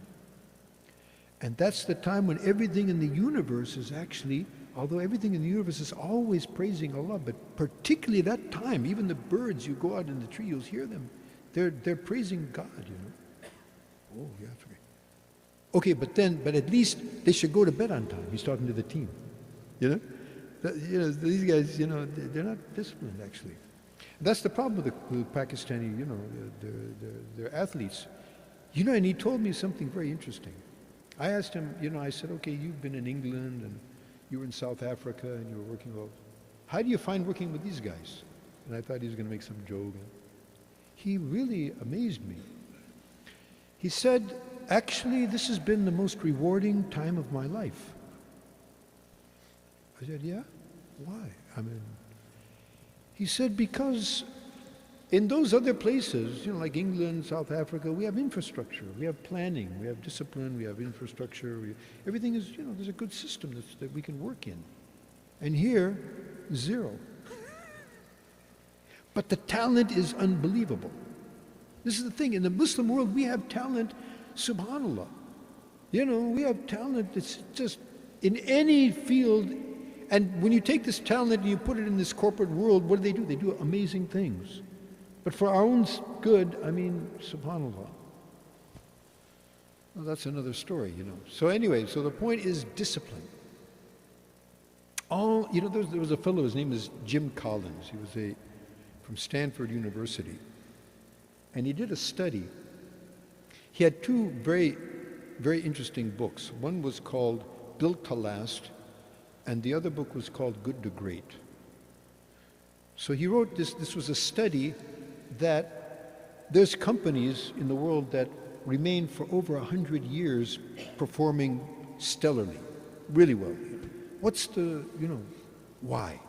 And that's the time when everything in the universe is actually, although everything in the universe is always praising Allah, but particularly that time, even the birds, you go out in the tree, you'll hear them. They're praising God, Oh, yeah, that's right. Okay, but at least they should go to bed on time. He's talking to the team, These guys, they're not disciplined actually. That's the problem with the Pakistani, their athletes. And he told me something very interesting. I asked him, I said, okay, you've been in England and you were in South Africa and you were working how do you find working with these guys? And I thought he was going to make some joke. he really amazed me. He said, actually, this has been the most rewarding time of my life. I said, yeah? Why? I mean, he said, because in those other places, like England, South Africa, we have infrastructure, we have planning, we have discipline, we have infrastructure. Everything is, there's a good system that we can work in. And here, zero. But the talent is unbelievable. This is the thing. In the Muslim world, we have talent, subhanAllah. We have talent that's just in any field. And when you take this talent and you put it in this corporate world, what do? They do amazing things. But for our own good, subhanAllah. Well, that's another story, So anyway, so the point is discipline. There was a fellow, his name is Jim Collins. He was from Stanford University. And he did a study. He had two very, very interesting books. One was called Built to Last, and the other book was called Good to Great. So he wrote this was a study that there's companies in the world that remain for over 100 years performing stellarly, really well. What's the, why?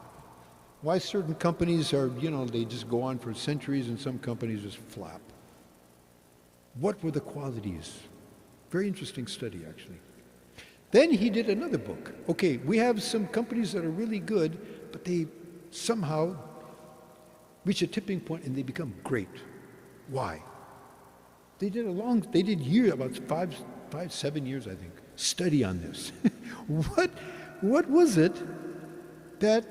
Why certain companies are, they just go on for centuries and some companies just flap? What were the qualities? Very interesting study, actually. Then he did another book. Okay, we have some companies that are really good, but they somehow reach a tipping point and they become great. Why? They did years, about 7 years, I think, study on this. What was it that,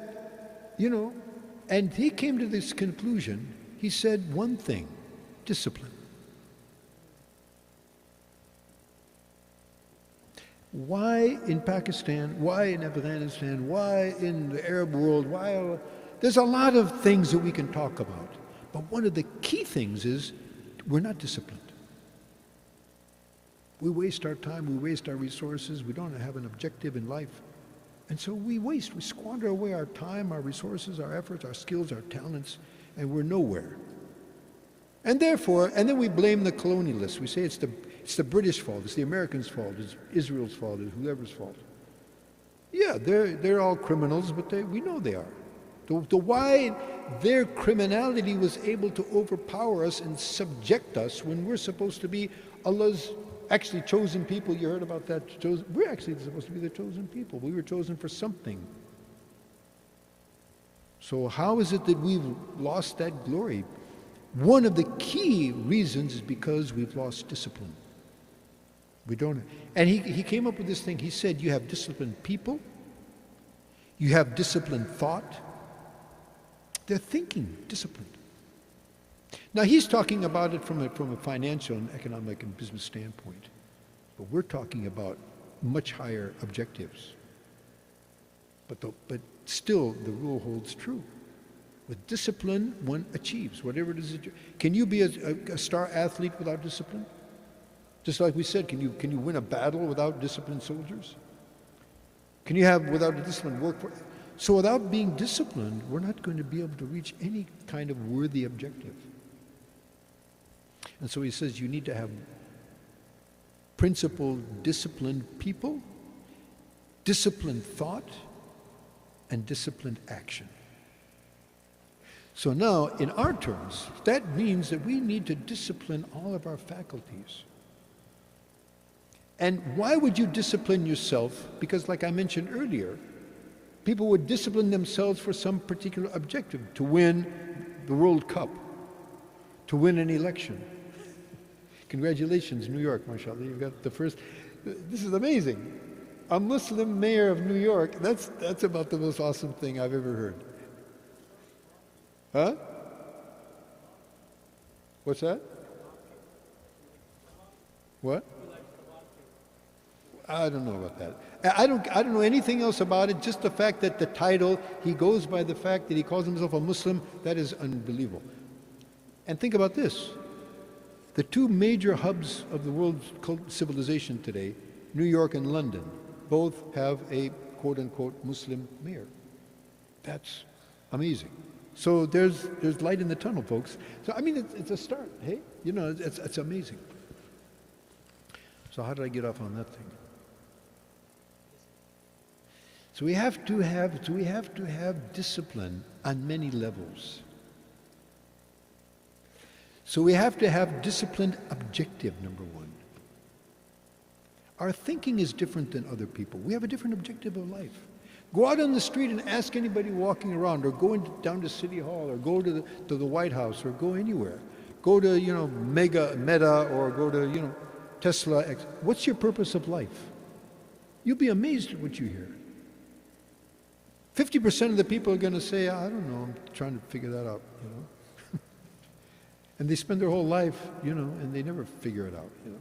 and he came to this conclusion. He said one thing: discipline. Why in Pakistan? Why in Afghanistan? Why in the Arab world? There's a lot of things that we can talk about. But one of the key things is we're not disciplined. We waste our time, we waste our resources, we don't have an objective in life. And so we squander away our time, our resources, our efforts, our skills, our talents, and we're nowhere. And then we blame the colonialists. We say it's the British fault, it's the Americans' fault, it's Israel's fault, it's whoever's fault. Yeah, they're all criminals, but we know they are. The why their criminality was able to overpower us and subject us when we're supposed to be Allah's actually chosen people. You heard about that? We're actually supposed to be the chosen people. We were chosen for something. So how is it that we've lost that glory? One of the key reasons is because we've lost discipline. We don't. And he came up with this thing. He said, you have disciplined people, you have disciplined thought. They're thinking disciplined. Now he's talking about it from a financial and economic and business standpoint, but we're talking about much higher objectives. But still, the rule holds true. With discipline, one achieves whatever it is. Can you be a star athlete without discipline? Just like we said, can you win a battle without disciplined soldiers? Can you have without a disciplined workforce? So without being disciplined, we're not going to be able to reach any kind of worthy objective. And so he says you need to have principled, disciplined people, disciplined thought, and disciplined action. So now, in our terms, that means that we need to discipline all of our faculties. And why would you discipline yourself? Because like I mentioned earlier, people would discipline themselves for some particular objective, to win the World Cup, to win an election. Congratulations, New York, mashallah, you've got the first. This is amazing. A Muslim mayor of New York, that's about the most awesome thing I've ever heard. Huh? What's that? What? I don't know about that. I don't know anything else about it, just the fact that the title, he goes by the fact that he calls himself a Muslim, that is unbelievable. And think about this. The two major hubs of the world's civilization today, New York and London, both have a quote-unquote Muslim mayor. That's amazing. So there's light in the tunnel, folks. So I mean, it's a start. Hey, you know, it's amazing. So how did I get off on that thing? So we have to have discipline on many levels. So we have to have disciplined objective, number one. Our thinking is different than other people. We have a different objective of life. Go out on the street and ask anybody walking around, or go down to City Hall, or go to the White House, or go anywhere. Go to, you know, Meta, or go to, you know, Tesla. What's your purpose of life? You'll be amazed at what you hear. 50% of the people are going to say, I don't know, I'm trying to figure that out, you know. And they spend their whole life, you know, and they never figure it out, you know.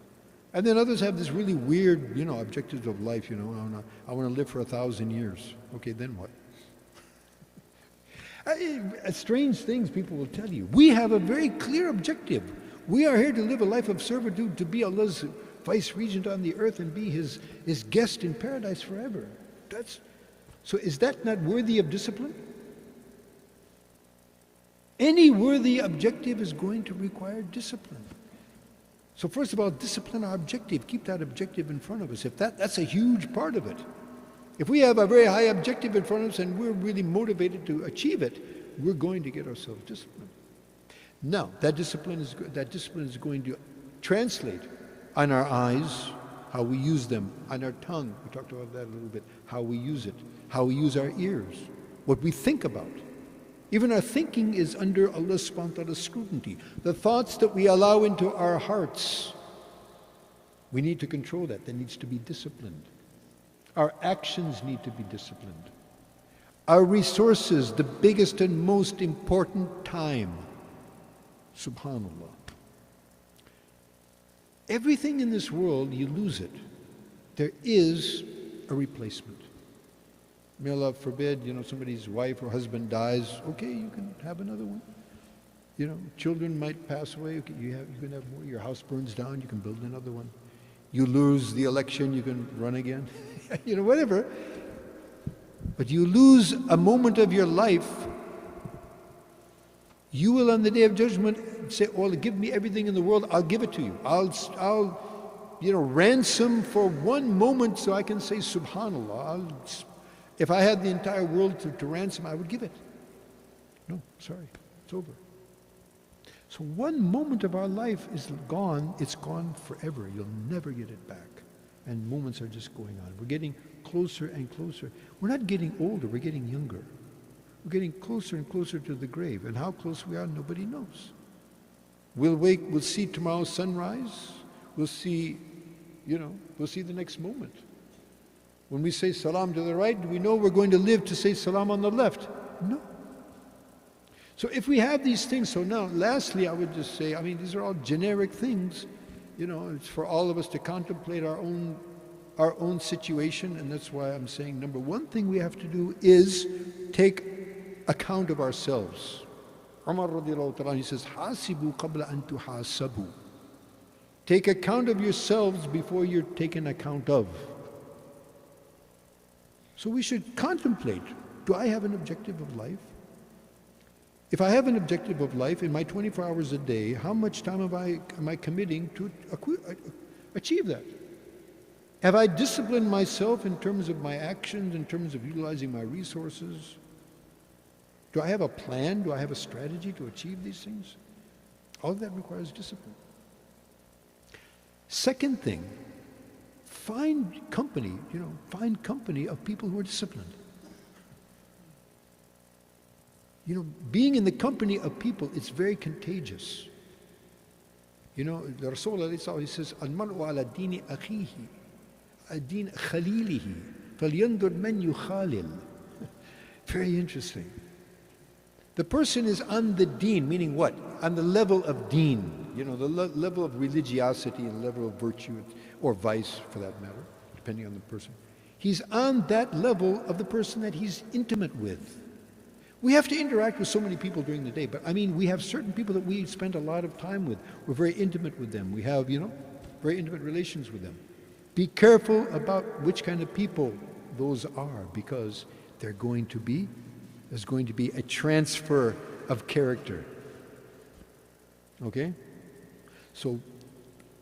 And then others have this really weird, you know, objectives of life, you know. I want to live for 1,000 years. Okay, then what? Strange things people will tell you. We have a very clear objective. We are here to live a life of servitude, to be Allah's vice regent on the earth and be his guest in paradise forever. So is that not worthy of discipline? Any worthy objective is going to require discipline. So first of all, discipline our objective. Keep that objective in front of us. If that's a huge part of it. If we have a very high objective in front of us and we're really motivated to achieve it, we're going to get ourselves disciplined. Now, that discipline is going to translate on our eyes, how we use them, on our tongue. We talked about that a little bit. How we use it, how we use our ears, what we think about. Even our thinking is under Allah subhanahu wa ta'ala's scrutiny. The thoughts that we allow into our hearts, we need to control that. That needs to be disciplined. Our actions need to be disciplined. Our resources, the biggest and most important time. Subhanallah. Everything in this world, you lose it. There is a replacement. May Allah forbid, you know, somebody's wife or husband dies. Okay, you can have another one. You know, children might pass away. Okay, you can have more. Your house burns down. You can build another one. You lose the election. You can run again. You know, whatever. But you lose a moment of your life. You will, on the Day of Judgment, say, "Oh, give me everything in the world. I'll give it to you. I'll, you know, ransom for one moment so I can say Subhanallah. If I had the entire world to ransom, I would give it." No, sorry, it's over. So one moment of our life is gone. It's gone forever. You'll never get it back. And moments are just going on. We're getting closer and closer. We're not getting older. We're getting younger. We're getting closer and closer to the grave. And how close we are, nobody knows. We'll see tomorrow's sunrise. We'll see, you know, we'll see the next moment. When we say salam to the right, do we know we're going to live to say salam on the left? No. So if we have these things, so now lastly I would just say, I mean, these are all generic things. You know, it's for all of us to contemplate our own situation, and that's why I'm saying number one thing we have to do is take account of ourselves. Umar radiallahu ta'ala, he says, "Hasibu qabla an tuhasabu." Take account of yourselves before you're taken account of. So we should contemplate, do I have an objective of life? If I have an objective of life in my 24 hours a day, how much time am I committing to achieve that? Have I disciplined myself in terms of my actions, in terms of utilizing my resources? Do I have a plan? Do I have a strategy to achieve these things? All of that requires discipline. Second thing, find company of people who are disciplined. You know, being in the company of people, it's very contagious. You know, the Rasul, he says, "Al-mar'u ala dini akhihi, ad-din khalilihi, falyandur man yukhalil." Very interesting. The person is on the deen, meaning what? On the level of deen, you know, the level of religiosity and level of virtue, or vice for that matter, depending on the person. He's on that level of the person that he's intimate with. We have to interact with so many people during the day, but I mean, we have certain people that we spend a lot of time with. We're very intimate with them. We have, you know, very intimate relations with them. Be careful about which kind of people those are, because they're going to be There's going to be a transfer of character. Okay? So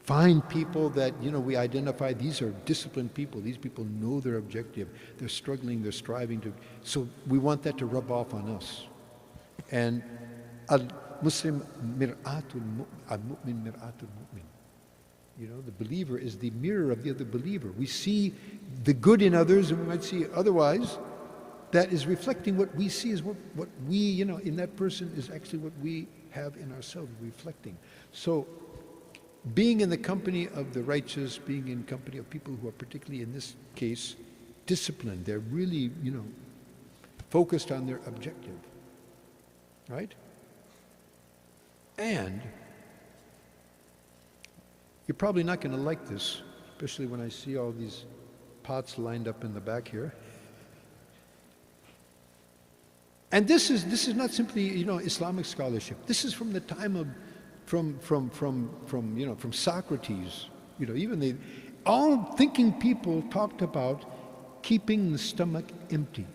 find people that, we identify, these are disciplined people. These people know their objective. They're struggling, they're striving to. So we want that to rub off on us. And al-Muslim mir'atul al-mu'min mir'atul mu'min. The believer is the mirror of the other believer. We see the good in others, and we might see otherwise. That is reflecting what we see is what we, in that person is actually what we have in ourselves, reflecting. So, being in the company of the righteous, being in company of people who are particularly, in this case, disciplined. They're really, focused on their objective. Right? And you're probably not going to like this, especially when I see all these pots lined up in the back here. And this is not simply, Islamic scholarship. This is from the time of, from Socrates. Even all thinking people talked about keeping the stomach empty.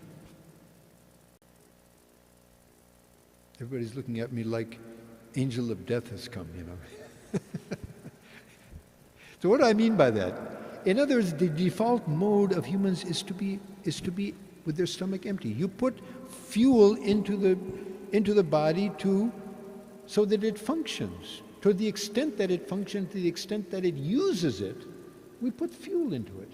Everybody's looking at me like angel of death has come, So what do I mean by that? In other words, the default mode of humans is to be with their stomach empty. You put fuel into the body so that it functions. To the extent that it functions, to the extent that it uses it, we put fuel into it.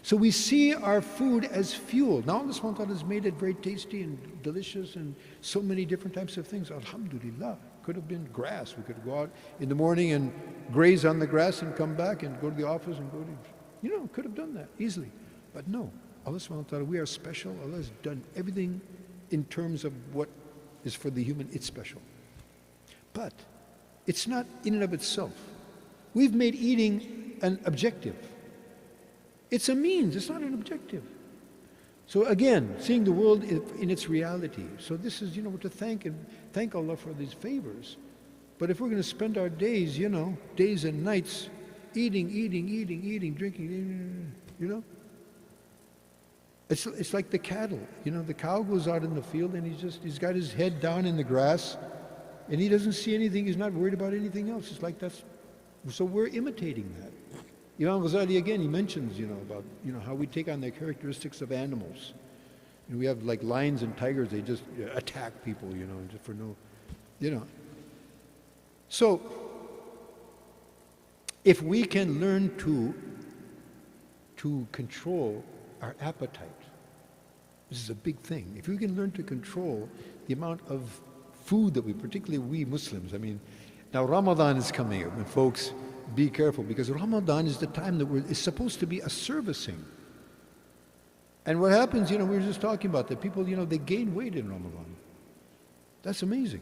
So we see our food as fuel. Now Allah subhanahu wa ta'ala has made it very tasty and delicious and so many different types of things. Alhamdulillah. Could have been grass. We could go out in the morning and graze on the grass and come back and go to the office and go to, could have done that easily. But no, Allah subhanahu wa ta'ala, we are special. Allah has done everything in terms of what is for the human, it's special. But it's not in and of itself. We've made eating an objective. It's a means, it's not an objective. So again, seeing the world in its reality. So this is, we're to thank Allah for these favors. But if we're going to spend our days, days and nights, eating, drinking, it's like the cattle. The cow goes out in the field and he's got his head down in the grass and he doesn't see anything, he's not worried about anything else. It's like so we're imitating that. Imam Ghazali again, he mentions, about, how we take on the characteristics of animals. We have like lions and tigers, they just attack people, just for no, So, if we can learn to control our appetite, this is a big thing. If we can learn to control the amount of food that particularly we Muslims, now Ramadan is coming up, and folks, be careful, because Ramadan is the time that it's supposed to be a servicing. And what happens, we were just talking about that. People, they gain weight in Ramadan. That's amazing.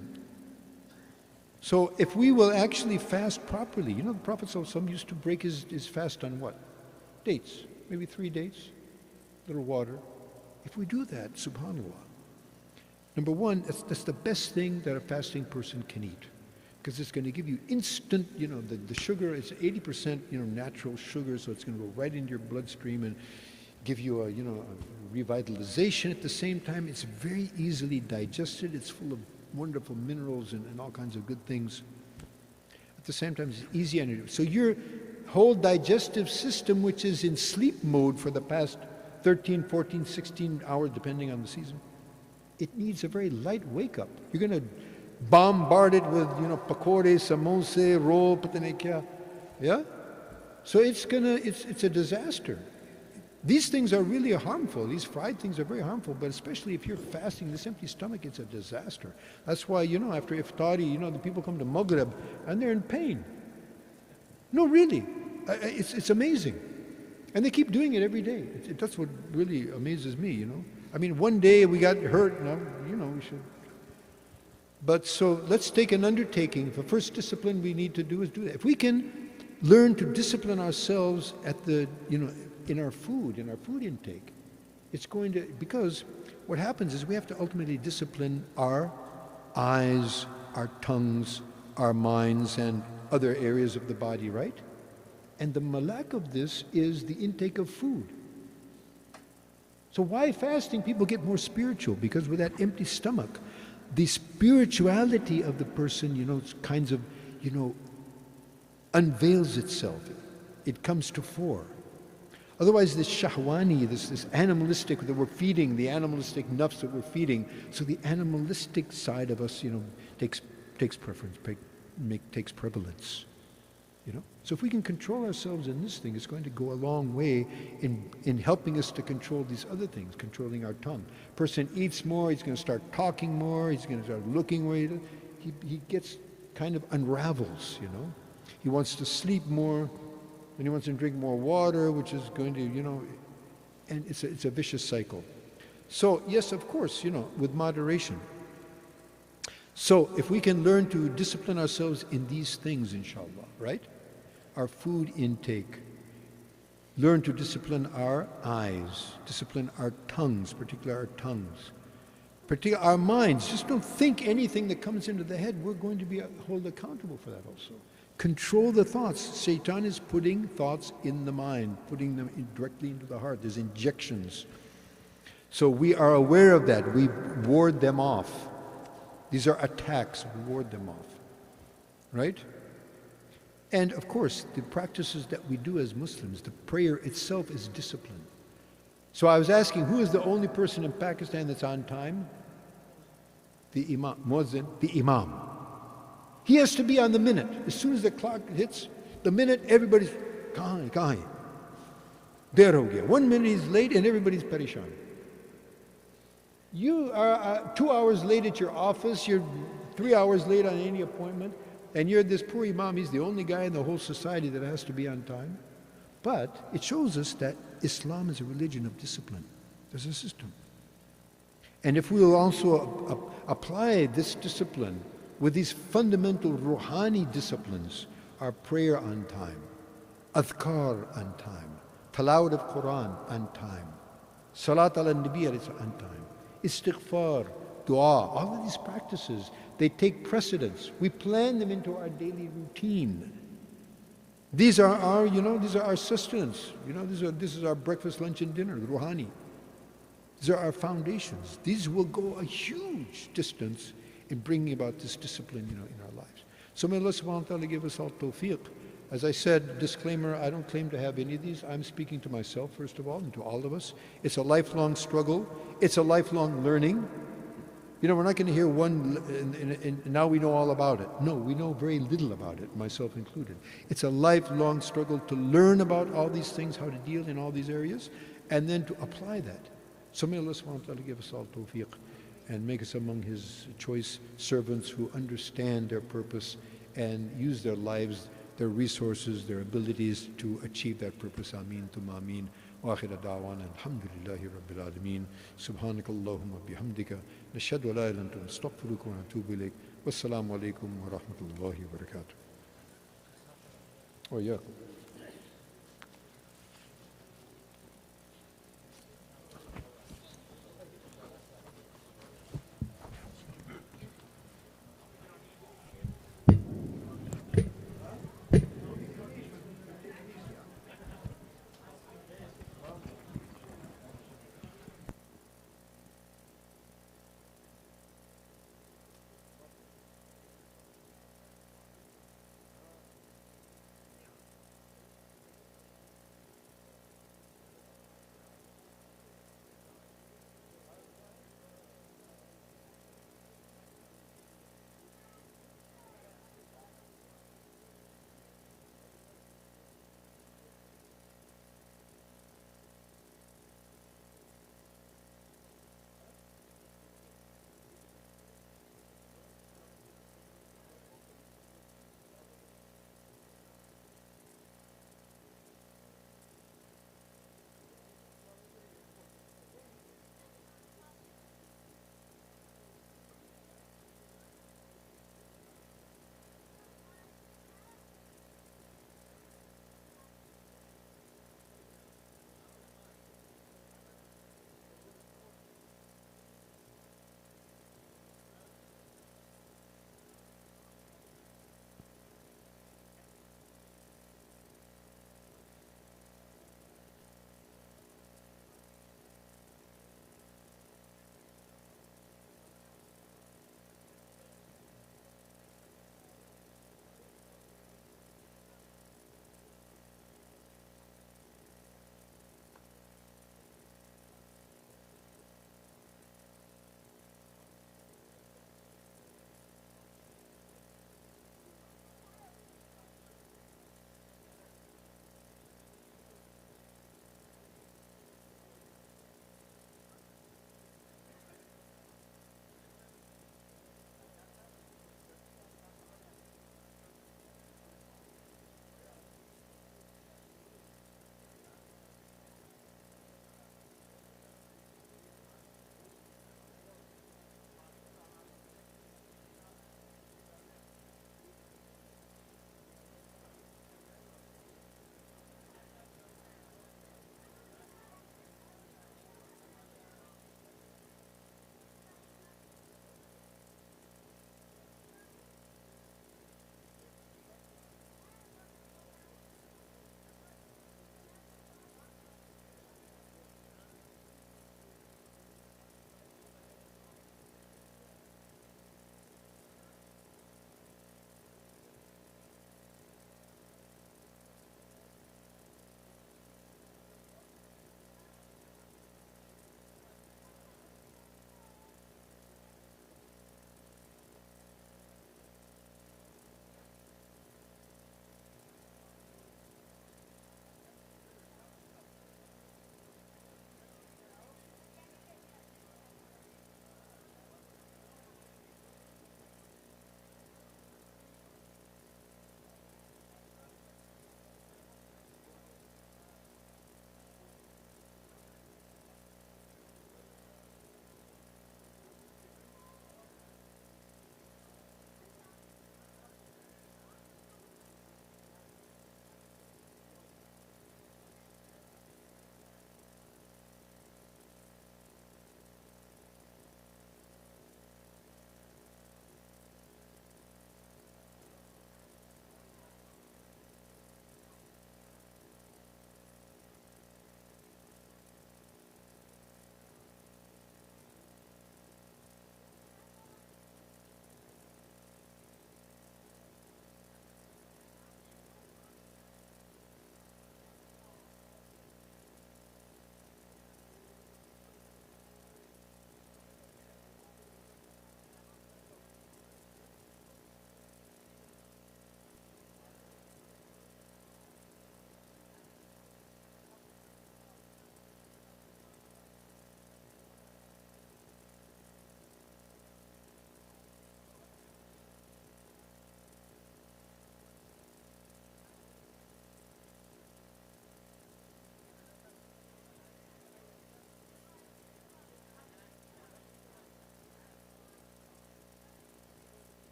So if we will actually fast properly, the Prophet ﷺ used to break his fast on what? Dates. Maybe 3 dates, little water. If we do that, subhanAllah, number one, that's the best thing that a fasting person can eat. Because it's going to give you instant, the sugar is 80%, natural sugar, so it's going to go right into your bloodstream and give you a, a revitalization. At the same time, it's very easily digested. It's full of wonderful minerals and all kinds of good things. At the same time, it's easy energy. So your whole digestive system, which is in sleep mode for the past 13, 14, 16 hours, depending on the season, it needs a very light wake-up. You're going to bombard it with, pakore, samosa, roll, patane kya. Yeah? So it's a disaster. These things are really harmful. These fried things are very harmful, but especially if you're fasting, this empty stomach, it's a disaster. That's why, after iftari, the people come to Maghrib and they're in pain. No, really. It's amazing. And they keep doing it every day. That's what really amazes me, one day we got hurt, now, we should. But so let's take an undertaking. The first discipline we need to do is do that. If we can learn to discipline ourselves at in our food intake, it's going to, because what happens is we have to ultimately discipline our eyes, our tongues, our minds, and other areas of the body, right? And the malak of this is the intake of food. So why fasting? People get more spiritual because with that empty stomach, the spirituality of the person, it's kinds of, unveils itself. It comes to fore. Otherwise, this shahwani, this animalistic that we're feeding, the animalistic nafs that we're feeding, so the animalistic side of us, takes preference, takes prevalence. So if we can control ourselves in this thing, it's going to go a long way in helping us to control these other things, controlling our tongue. Person eats more, he's going to start talking more, he's going to start looking where he gets kind of unravels, He wants to sleep more, and he wants to drink more water, which is going to, and it's a vicious cycle. So yes, of course, with moderation. So if we can learn to discipline ourselves in these things, inshallah, right? Our food intake, learn to discipline our eyes, discipline our tongues, particularly our tongues, particularly our minds. Just don't think anything that comes into the head. We're going to be held accountable for that also. Control the thoughts. Shaitan is putting thoughts in the mind, putting them directly into the heart. There's injections. So we are aware of that. We ward them off. These are attacks. We ward them off. Right? And of course, the practices that we do as Muslims, the prayer itself is discipline. So I was asking, who is the only person in Pakistan that's on time? The Imam, Muazzin, the Imam. He has to be on the minute. As soon as the clock hits, the minute, everybody's, kahan hai? Der ho gaya. 1 minute he's late and everybody's parishan. You are 2 hours late at your office, you're 3 hours late on any appointment, and you're this poor Imam, he's the only guy in the whole society that has to be on time. But it shows us that Islam is a religion of discipline. There's a system. And if we will also apply this discipline with these fundamental ruhani disciplines, our prayer on time, adhkar on time, tilawat of Quran on time, salat ala nabi on time, istighfar, dua, all of these practices, they take precedence. We plan them into our daily routine. These are our, these are our sustenance. This is our breakfast, lunch, and dinner, the ruhani. These are our foundations. These will go a huge distance in bringing about this discipline, in our lives. So may Allah subhanahu wa ta'ala give us all tawfiq. As I said, disclaimer, I don't claim to have any of these. I'm speaking to myself, first of all, and to all of us. It's a lifelong struggle. It's a lifelong learning. We're not going to hear one, and now we know all about it. No, we know very little about it, myself included. It's a lifelong struggle to learn about all these things, how to deal in all these areas, and then to apply that. So may Allah subhanahu wa ta'ala give us all tawfiq and make us among His choice servants who understand their purpose and use their lives, their resources, their abilities to achieve that purpose. Ameen thumma ameen. وآخر دعوانا الحمد لله رب العالمين سبحانك اللهم وبحمدك نشهد أن لا إله إلا أنت نستغفرك ونتوب إليك والسلام عليكم ورحمة الله وبركاته. وإياكم.